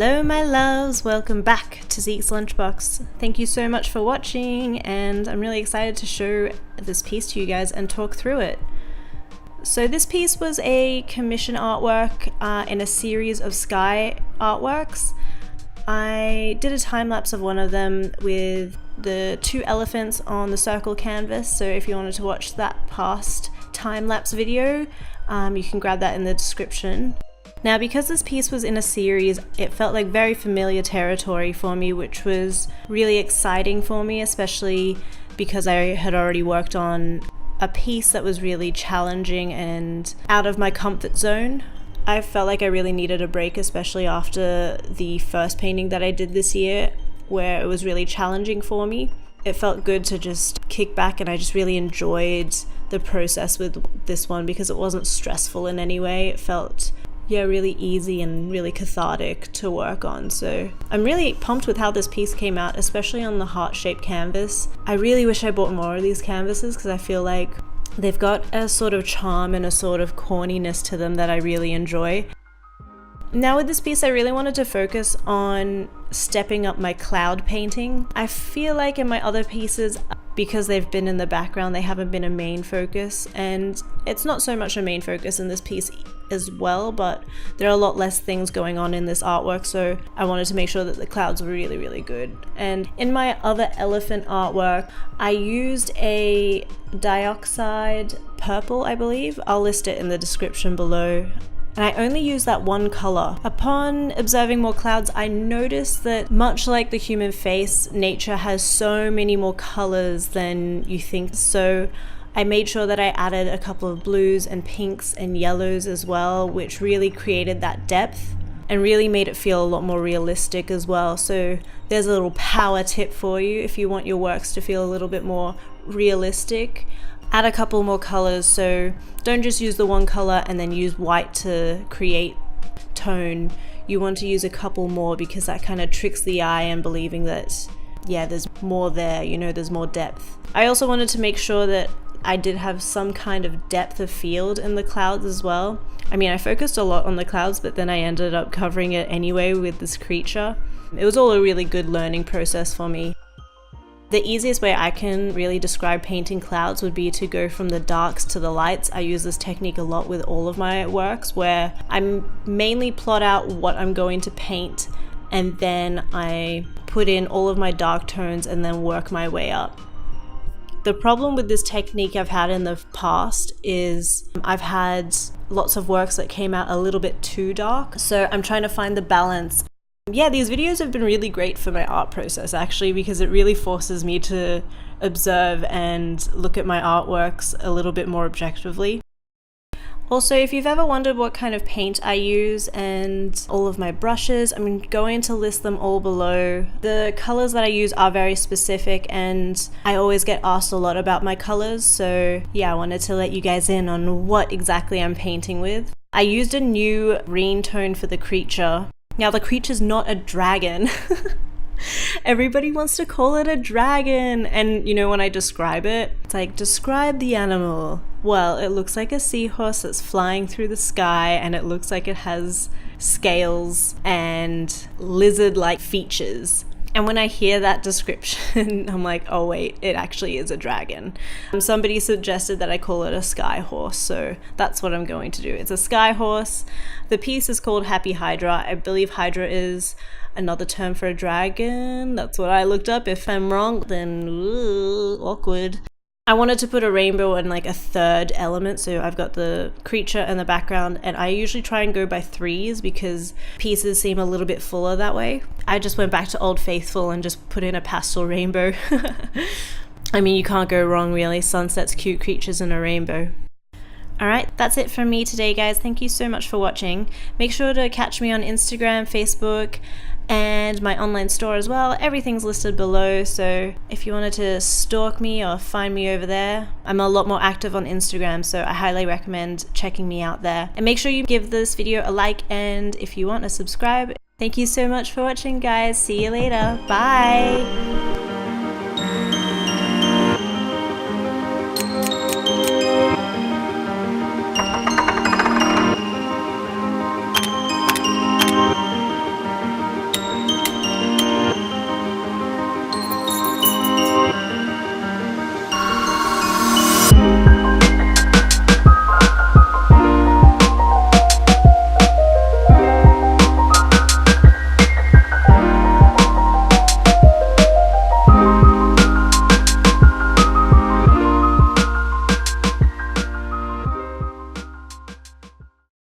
Hello my loves, welcome back to Zeke's Lunchbox. Thank you so much for watching, and I'm really excited to show this piece to you guys and talk through it. So this piece was a commission artwork in a series of sky artworks. I did a time-lapse of one of them with the two elephants on the circle canvas, so if you wanted to watch that past time-lapse video, you can grab that in the description. Now, because this piece was in a series, it felt like very familiar territory for me, which was really exciting for me, especially because I had already worked on a piece that was really challenging and out of my comfort zone. I felt like I really needed a break, especially after the first painting that I did this year, where it was really challenging for me. It felt good to just kick back, and I just really enjoyed the process with this one because it wasn't stressful in any way. It felt really easy and really cathartic to work on. So I'm really pumped with how this piece came out, especially on the heart-shaped canvas. I really wish I bought more of these canvases because I feel like they've got a sort of charm and a sort of corniness to them that I really enjoy. Now with this piece, I really wanted to focus on stepping up my cloud painting. I feel like in my other pieces, because they've been in the background, they haven't been a main focus, and it's not so much a main focus in this piece as well, but there are a lot less things going on in this artwork, so I wanted to make sure that the clouds were really good. And in my other elephant artwork, I used a dioxide purple, I believe. I'll list it in the description below. And I only used that one color. Upon observing more clouds, I noticed that much like the human face, nature has so many more colors than you think. So I made sure that I added a couple of blues and pinks and yellows as well, which really created that depth and really made it feel a lot more realistic as well. So there's a little power tip for you if you want your works to feel a little bit more realistic. Add a couple more colors, so don't just use the one color and then use white to create tone. You want to use a couple more because that kind of tricks the eye and believing that, yeah, there's more there, you know, there's more depth. I also wanted to make sure that I did have some kind of depth of field in the clouds as well. I mean, I focused a lot on the clouds, but then I ended up covering it anyway with this creature. It was all a really good learning process for me. The easiest way I can really describe painting clouds would be to go from the darks to the lights. I use this technique a lot with all of my works, where I mainly plot out what I'm going to paint, and then I put in all of my dark tones and then work my way up. The problem with this technique I've had in the past is I've had lots of works that came out a little bit too dark, so I'm trying to find the balance. Yeah, these videos have been really great for my art process actually, because it really forces me to observe and look at my artworks a little bit more objectively. Also, if you've ever wondered what kind of paint I use and all of my brushes, I'm going to list them all below. The colors that I use are very specific, and I always get asked a lot about my colors, so yeah, I wanted to let you guys in on what exactly I'm painting with. I used a new green tone for the creature. Now the creature's not a dragon. Everybody wants to call it a dragon, and you know, when I describe it, it's like, describe the animal. Well, it looks like a seahorse that's flying through the sky, and it looks like it has scales and lizard-like features. And when I hear that description, I'm like, oh wait, it actually is a dragon. Somebody suggested that I call it a sky horse, so that's what I'm going to do. It's a sky horse. The piece is called Happy Hydra. I believe Hydra is another term for a dragon. That's what I looked up. If I'm wrong, then awkward. I wanted to put a rainbow in like a third element, so I've got the creature in the background, and I usually try and go by threes because pieces seem a little bit fuller that way. I just went back to Old Faithful and just put in a pastel rainbow. I mean, you can't go wrong really. Sunsets, cute creatures, and a rainbow. Alright, that's it from me today, guys. Thank you so much for watching. Make sure to catch me on Instagram, Facebook, and my online store as well. Everything's listed below, so if you wanted to stalk me or find me over there, I'm a lot more active on Instagram, so I highly recommend checking me out there. And make sure you give this video a like, and if you want, a subscribe. Thank you so much for watching, guys. See you later. Bye!